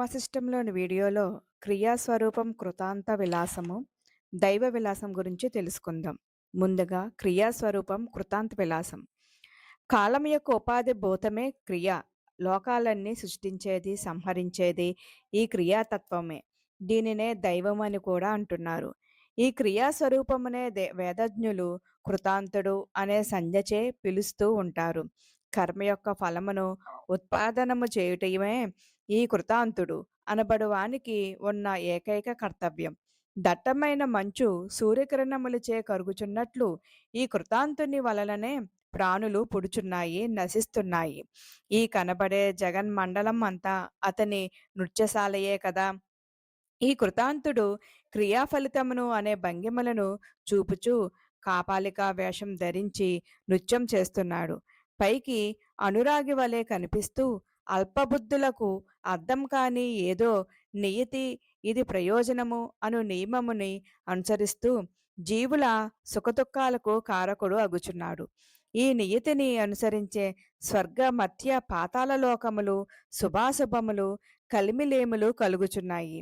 యోగవాసిష్టంలోని వీడియోలో క్రియాస్వరూపం కృతాంత విలాసము, దైవ విలాసం గురించి తెలుసుకుందాం. ముందుగా క్రియాస్వరూపం కృతాంత విలాసం. కాలం యొక్క ఉపాధి భూతమే క్రియ. లోకాలన్నీ సృష్టించేది, సంహరించేది ఈ క్రియాతత్వమే. దీనినే దైవం అని కూడా అంటున్నారు. ఈ క్రియాస్వరూపమునే వేదజ్ఞులు కృతాంతుడు అనే సంజ్ఞచే పిలుస్తూ ఉంటారు. కర్మ యొక్క ఫలమును ఉత్పాదనము చేయుటమే ఈ కృతాంతుడు అనబడువానికి ఉన్న ఏకైక కర్తవ్యం. దట్టమైన మంచు సూర్యకిరణములచే కరుగుచున్నట్లు ఈ కృతాంతుని వలననే ప్రాణులు పుడుచున్నాయి, నశిస్తున్నాయి. ఈ కనబడే జగన్మండలం అంతా అతని నృత్యశాలయే కదా. ఈ కృతాంతుడు క్రియాఫలితమును అనే భంగిమలను చూపుచూ కాపాలికా వేషం ధరించి నృత్యం చేస్తున్నాడు. పైకి అనురాగి వలె కనిపిస్తూ అల్పబుద్ధులకు అర్థం కాని ఏదో నియతి, ఇది ప్రయోజనము అను నియమముని అనుసరిస్తూ జీవుల సుఖదుఖాలకు కారకుడు అగుచున్నాడు. ఈ నియతిని అనుసరించే స్వర్గ మధ్య పాతాళ లోకములు, శుభాశుభములు, కలిమిలేములు కలుగుచున్నాయి.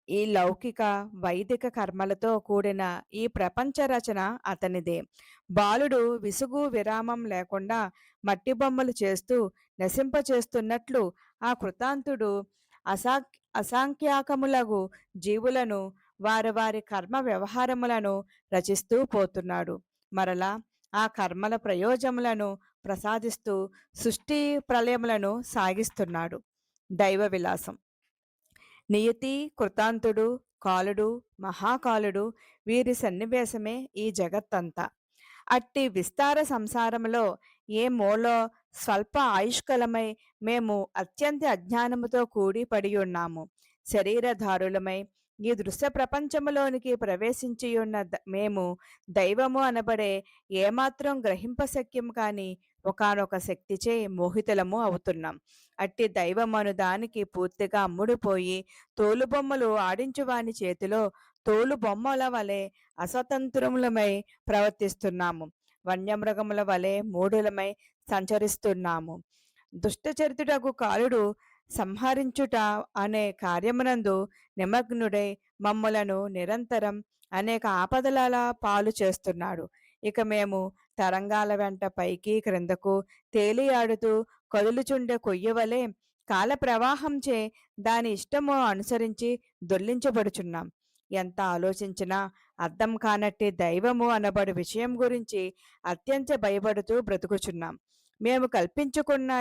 ఈ లౌకిక వైదిక కర్మలతో కూడిన ఈ ప్రపంచ రచన అతనిదే. బాలుడు విసుగు విరామం లేకుండా మట్టి బొమ్మలు చేస్తూ నశింపచేస్తున్నట్లు ఆ కృతాంతుడు అసంఖ్యాకములగు జీవులను వారి వారి కర్మ వ్యవహారములను రచిస్తూ పోతున్నాడు. మరలా ఆ కర్మల ప్రయోజములను ప్రసాదిస్తూ సృష్టి ప్రళయములను సాగిస్తున్నాడు. దైవ విలాసం. నియతి, కృతాంతుడు, కాలుడు, మహాకాలుడు వీరి సన్నివేశమే ఈ జగత్తంతా. అట్టి విస్తార సంసారములో ఏ మూలో స్వల్ప ఆయుష్కలమై మేము అత్యంత అజ్ఞానముతో కూడి పడి ఉన్నాము. శరీరధారులమై ఈ దృశ్య ప్రపంచములోనికి ప్రవేశించి ఉన్న మేము దైవము అనబడే ఏమాత్రం గ్రహింపశక్యం కాని ఒకానొక శక్తిచే మోహితులము అవుతున్నాం. అట్టి దైవమను దానికి పూర్తిగా అమ్ముడుపోయి తోలుబొమ్మలు ఆడించువాని చేతిలో తోలు బొమ్మల వలె అస్వతంత్రములమై ప్రవర్తిస్తున్నాము. వన్యమృగముల వలె మూఢులమై సంచరిస్తున్నాము. దుష్టచరితుడగు కాలుడు సంహరించుట అనే కార్యమునందు నిమగ్నుడై మమ్ములను నిరంతరం అనేక ఆపదల పాలు చేస్తున్నాడు. ఇక మేము తరంగాల వెంట పైకి క్రిందకు తేలియాడుతూ కదులుచుండే కొయ్యవలే కాల ప్రవాహంచే దాని ఇష్టము అనుసరించి దొర్లించబడుచున్నాం. ఎంత ఆలోచించినా అర్థం కానట్టి దైవము అనబడు విషయం గురించి అత్యంత భయపడుతూ బ్రతుకుచున్నాం. మేము కల్పించుకున్న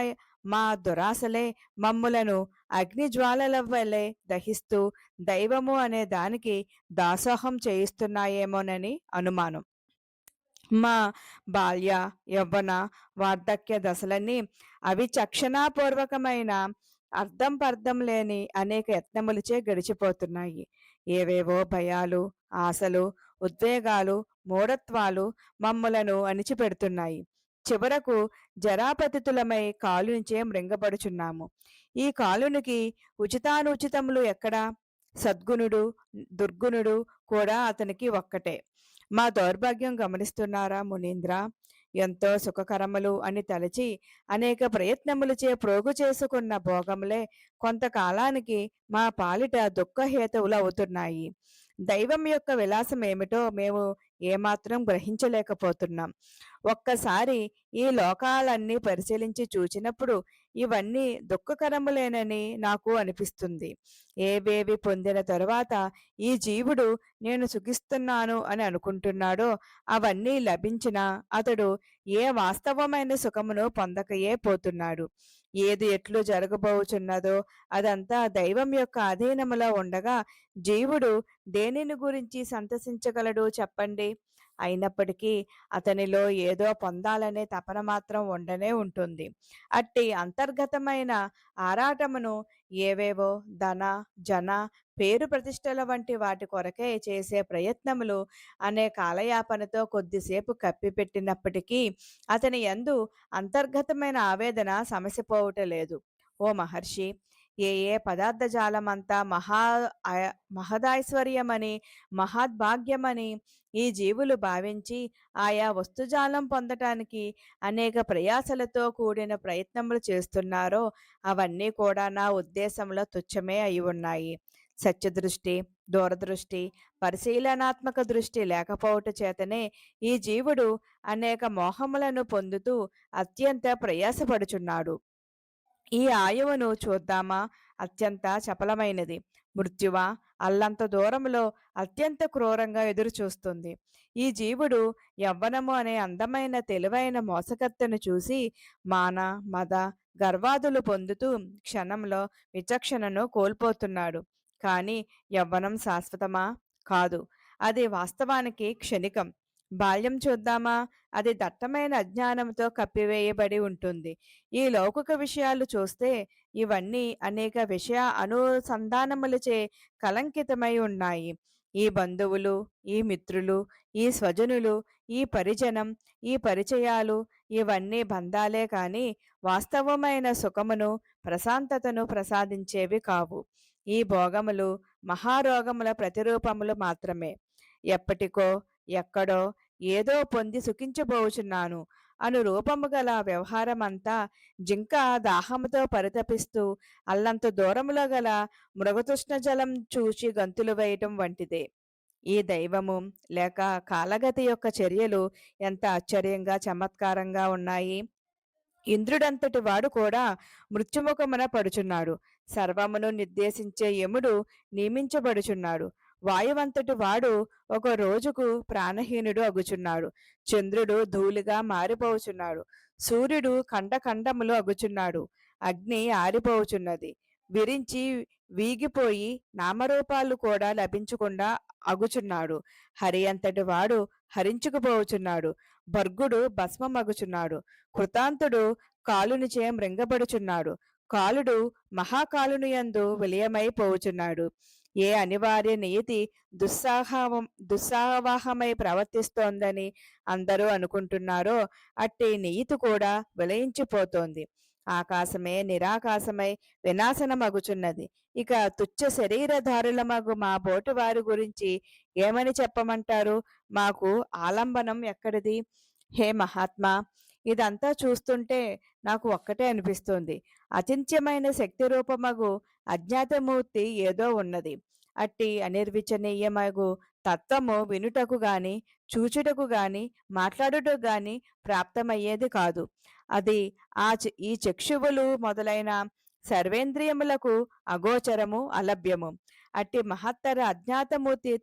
మా దురాశలే మమ్ములను అగ్నిజ్వాలల వలె దహిస్తూ దైవము అనే దానికి దాసోహం చేయిస్తున్నాయేమోనని అనుమానం. మా బాల్య, యవ్వన, వార్ధక్య దశలన్నీ అవిచక్షణాపూర్వకమైన అర్థం పర్థం లేని అనేక యత్నములచే గడిచిపోతున్నాయి. ఏవేవో భయాలు, ఆశలు, ఉద్వేగాలు, మూఢత్వాలు మమ్ములను అణిచిపెడుతున్నాయి. చివరకు జరాపతితులమై కాలునిచే మృంగబడుచున్నాము. ఈ కాలునికి ఉచితానుచితములు ఎక్కడా? సద్గుణుడు, దుర్గుణుడు కూడా అతనికి ఒక్కటే. మా దౌర్భాగ్యం గమనిస్తున్నారా మునీంద్ర? ఎంతో సుఖకరములు అని తలచి అనేక ప్రయత్నములచే ప్రోగు చేసుకున్న భోగములే కొంతకాలానికి మా పాలిట దుఃఖహేతువులు అవుతున్నాయి. దైవం యొక్క విలాసం ఏమిటో మేము ఏమాత్రం గ్రహించలేకపోతున్నాం. ఒక్కసారి ఈ లోకాలన్నీ పరిశీలించి చూచినప్పుడు ఇవన్నీ దుఃఖకరములేనని నాకు అనిపిస్తుంది. ఏవేవి పొందిన తరువాత ఈ జీవుడు నేను సుఖిస్తున్నాను అని అనుకుంటున్నాడో అవన్నీ లభించినా అతడు ఏ వాస్తవమైన సుఖమును పొందకయే పోతున్నాడు. ఏది ఎట్లు జరగబోచున్నదో అదంతా దైవం యొక్క అధీనములో ఉండగా జీవుడు దేనిని గురించి సంతసించగలడు చెప్పండి? అయినప్పటికీ అతనిలో ఏదో పొందాలనే తపన మాత్రం ఉండనే ఉంటుంది. అట్టి అంతర్గతమైన ఆరాటమును ఏవేవో ధన, జన, పేరు ప్రతిష్టల వంటి వాటి కొరకే చేసే ప్రయత్నములు అనే కాలయాపనతో కొద్దిసేపు కప్పిపెట్టినప్పటికీ అతని యందు అంతర్గతమైన ఆవేదన సమసిపోవుట లేదు. ఓ మహర్షి, ఏ ఏ పదార్థ జాలమంతా మహదైశ్వర్యమని, మహద్భాగ్యమని ఈ జీవులు భావించి ఆయా వస్తుజాలం పొందటానికి అనేక ప్రయాసలతో కూడిన ప్రయత్నములు చేస్తున్నారో అవన్నీ కూడా నా ఉద్దేశంలో తుచ్చమే అయి ఉన్నాయి. సత్యదృష్టి, దూరదృష్టి, పరిశీలనాత్మక దృష్టి లేకపోవట చేతనే ఈ జీవుడు అనేక మోహములను పొందుతూ అత్యంత ప్రయాసపడుచున్నాడు. ఈ ఆయువును చూద్దామా, అత్యంత చపలమైనది. మృత్యువా అల్లంత దూరంలో అత్యంత క్రూరంగా ఎదురుచూస్తుంది. ఈ జీవుడు యవ్వనము అనే అందమైన తెలివైన మోసకత్తెను చూసి మాన, మద, గర్వాదులు పొందుతూ క్షణంలో విచక్షణను కోల్పోతున్నాడు. కానీ యవ్వనం శాశ్వతమా? కాదు. అది వాస్తవానికి క్షణికం. బాల్యం చూద్దామా, అది దట్టమైన అజ్ఞానంతో కప్పివేయబడి ఉంటుంది. ఈ లౌకిక విషయాలు చూస్తే ఇవన్నీ అనేక విషయ అనుసంధానములచే కలంకితమై ఉన్నాయి. ఈ బంధువులు, ఈ మిత్రులు, ఈ స్వజనులు, ఈ పరిజనం, ఈ పరిచయాలు ఇవన్నీ బంధాలే కాని వాస్తవమైన సుఖమును, ప్రశాంతతను ప్రసాదించేవి కావు. ఈ భోగములు మహారోగముల ప్రతిరూపములు మాత్రమే. ఎప్పటికో ఎక్కడో ఏదో పొంది సుఖించబోచున్నాను అను రూపము గల వ్యవహారమంతా జింక దాహముతో పరితపిస్తూ అల్లంత దూరములో గల మృగతృష్ణ జలం చూచి గంతులు వేయటం వంటిదే. ఈ దైవము లేక కాలగతి యొక్క చర్యలు ఎంత ఆశ్చర్యంగా చమత్కారంగా ఉన్నాయి. ఇంద్రుడంతటి వాడు కూడా మృత్యుముఖమున పడుచున్నాడు. సర్వమును నిర్దేశించే యముడు నియమించబడుచున్నాడు. వాయువంతటి వాడు ఒక రోజుకు ప్రాణహీనుడు అగుచున్నాడు. చంద్రుడు ధూళిగా మారిపోవుచున్నాడు. సూర్యుడు ఖండఖండములు అగుచున్నాడు. అగ్ని ఆరిపోవుచున్నది. విరించి వీగిపోయి నామరూపాలు కూడా లభించకుండా అగుచున్నాడు. హరి అంతటి వాడు హరించుకుపోవచున్నాడు. భర్గుడు భస్మమగుచున్నాడు. కృతాంతుడు కాలునిచే మృంగబడుచున్నాడు. కాలుడు మహాకాలుని యందు విలయమైపోవుచున్నాడు. ఏ అనివార్య నియతి దుస్సాహమై ప్రవర్తిస్తోందని అందరూ అనుకుంటున్నారో అట్టి నియతి కూడా విలయించిపోతోంది. ఆకాశమే నిరాకాశమై వినాశనమగుచున్నది. ఇక తుచ్చ శరీరధారులమగు మా బోటు వారి గురించి ఏమని చెప్పమంటారు? మాకు ఆలంబనం ఎక్కడిది? హే మహాత్మా, ఇదంతా చూస్తుంటే నాకు ఒక్కటే అనిపిస్తుంది. అచింత్యమైన శక్తి రూపమగు అజ్ఞాతమూర్తి ఏదో ఉన్నది. అట్టి అనిర్వచనీయమగు తత్వము వినుటకు గాని, చూచుటకు గాని, మాట్లాడుటకు గాని ప్రాప్తమయ్యేది కాదు. అది ఈ చక్షువులు మొదలైన సర్వేంద్రియములకు అగోచరము, అలభ్యము. అట్టి మహత్తర అజ్ఞాతమూర్తి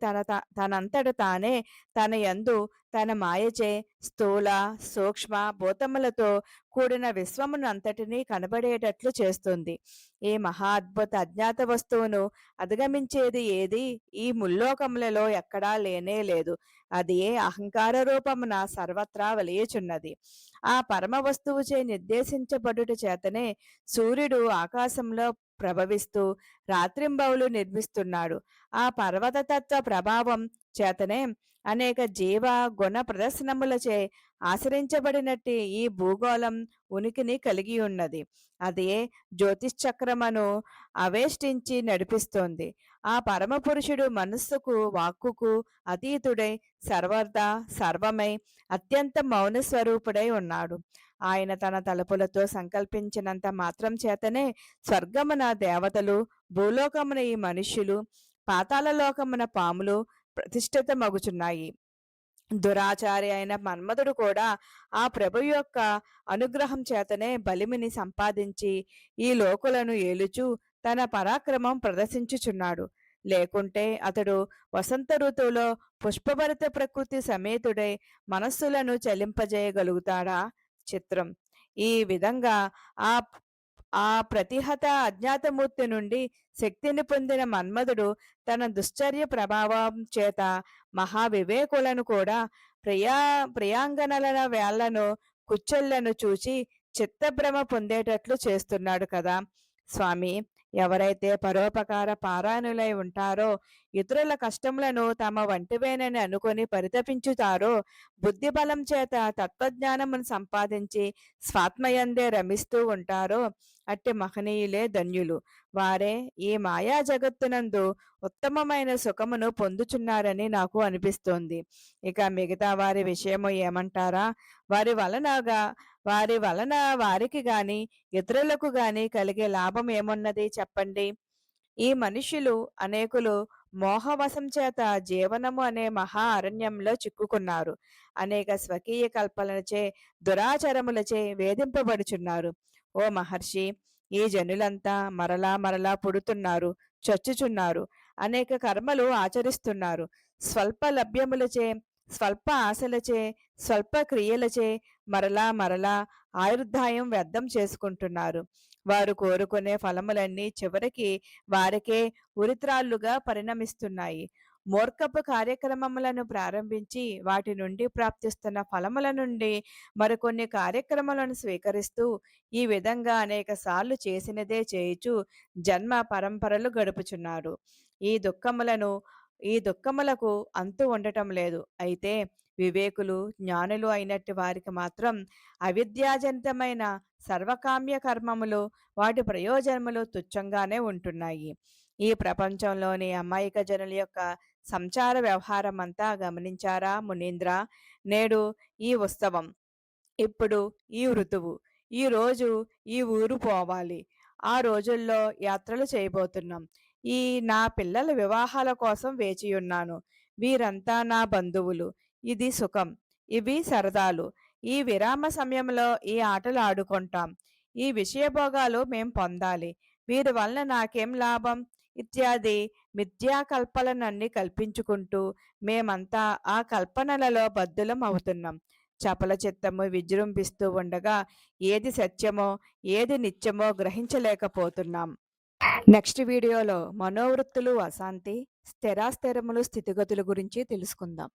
తనంతట తానే తన యందు తన మాయచే స్థూల సూక్ష్మ భూతములతో కూడిన విశ్వమును అంతటినీ కనబడేటట్లు చేస్తుంది. ఈ మహా అద్భుత అజ్ఞాత వస్తువును అధిగమించేది ఏది ఈ ముల్లోకములలో ఎక్కడా లేనే లేదు. అది అహంకార రూపమున సర్వత్రా వెలియుచున్నది. ఆ పరమ వస్తువుచే నిర్దేశించబడుట చేతనే సూర్యుడు ఆకాశంలో ప్రభవిస్తూ రాత్రింబవులు నిర్మిస్తున్నాడు. ఆ పర్వతతత్వ ప్రభావం చేతనే అనేక జీవ గుణ ప్రదర్శనములచే ఆశ్రయించబడినట్టి ఈ భూగోళం ఉనికిని కలిగి ఉన్నది. అదే జ్యోతిశ్చక్రమును ఆవేష్టించి నడిపిస్తోంది. ఆ పరమపురుషుడు మనస్సుకు వాక్కుకు అతీతుడై సర్వదా సర్వమై అత్యంత మౌన స్వరూపుడై ఉన్నాడు. ఆయన తన తలుపులతో సంకల్పించినంత మాత్రం చేతనే స్వర్గమున దేవతలు, భూలోకమున ఈ మనుష్యులు, పాతాళ లోకమున పాములు ప్రతిష్ఠితమగుచున్నాయి. దురాచారి అయిన మన్మధుడు కూడా ఆ ప్రభు యొక్క అనుగ్రహం చేతనే బలిమిని సంపాదించి ఈ లోకులను ఏలుచు తన పరాక్రమం ప్రదర్శించుచున్నాడు. లేకుంటే అతడు వసంత ఋతువులో పుష్పభరిత ప్రకృతి సమేతుడై మనస్సులను చలింపజేయగలుగుతాడా? చిత్రం. ఈ విధంగా ఆ ఆ ప్రతిహత అజ్ఞాతమూర్తి నుండి శక్తిని పొందిన మన్మధుడు తన దుశ్చర్య ప్రభావం చేత మహావివేకులను కూడా ప్రియాంగనల వేళ్లను కుచ్చెళ్లను చూచి చిత్తభ్రమ పొందేటట్లు చేస్తున్నాడు కదా స్వామి. ఎవరైతే పరోపకార పారాయణులై ఉంటారో, ఇతరుల కష్టములను తమ వంటివేనని అనుకొని పరితపించుతారో, బుద్ధిబలం చేత తత్వజ్ఞానమును సంపాదించి స్వాత్మయందే రమిస్తూ ఉంటారో, అట్టి మహనీయులే ధన్యులు. వారే ఈ మాయా జగత్తునందు ఉత్తమమైన సుఖమును పొందుచున్నారని నాకు అనిపిస్తోంది. ఇక మిగతా వారి విషయము ఏమంటారా? వారి వలనగా వారి వలన వారికి గాని ఇతరులకు గాని కలిగే లాభం ఏమున్నది చెప్పండి? ఈ మనుష్యులు అనేకులు మోహవశం చేత జీవనము అనే మహా అరణ్యంలో చిక్కుకున్నారు. అనేక స్వకీయ కల్పనలచే దురాచరములచే వేధింపబడుచున్నారు. ఓ మహర్షి, ఈ జనులంతా మరలా మరలా పుడుతున్నారు, చచ్చుచున్నారు, అనేక కర్మలు ఆచరిస్తున్నారు. స్వల్ప లభ్యములచే, స్వల్ప ఆశలచే, స్వల్ప క్రియలచే మరలా మరలా ఆయుర్దాయం వ్యర్థం చేసుకుంటున్నారు. వారు కోరుకునే ఫలములన్నీ చివరికి వారికే ఉరిత్రాళ్ళుగా పరిణమిస్తున్నాయి. మూర్ఖపు కార్యక్రమములను ప్రారంభించి వాటి నుండి ప్రాప్తిస్తున్న ఫలముల నుండి మరికొన్ని కార్యక్రమాలను స్వీకరిస్తూ ఈ విధంగా అనేక సార్లు చేసినదే చేయుచు జన్మ పరంపరలు గడుపుచున్నారు. ఈ దుఃఖములను ఈ దుఃఖములకు అంతు ఉండటం లేదు. అయితే వివేకులు, జ్ఞానులు అయినట్టు వారికి మాత్రం అవిద్యాజనితమైన సర్వకామ్య కర్మములు, వాటి ప్రయోజనములు తుచ్చంగానే ఉంటున్నాయి. ఈ ప్రపంచంలోని అమాయక జనుల యొక్క సంచార వ్యవహారం అంతా గమనించారా మునీంద్ర? నేడు ఈ ఉత్సవం, ఇప్పుడు ఈ ఋతువు, ఈ రోజు ఈ ఊరు పోవాలి, ఆ రోజుల్లో యాత్రలు చేయబోతున్నాం. ఈ నా పిల్లల వివాహాల కోసం వేచియున్నాను. వీరంతా నా బంధువులు. ఇది సుఖం, ఇవి సరదాలు. ఈ విరామ సమయంలో ఈ ఆటలు ఆడుకుంటాం. ఈ విషయభోగాలు మేం పొందాలి. వీరి వలన నాకేం లాభం? ఇత్యాది మిథ్యాకల్పనలన్నీ కల్పించుకుంటూ మేమంతా ఆ కల్పనలలో బద్ధులం అవుతున్నాం. చపల చిత్తము విజృంభిస్తూ ఉండగా ఏది సత్యమో ఏది నిత్యమో గ్రహించలేకపోతున్నాం. నెక్స్ట్ వీడియోలో మనోవృత్తులు, అశాంతి, స్థిరాస్థిరములు, స్థితిగతుల గురించి తెలుసుకుందాం.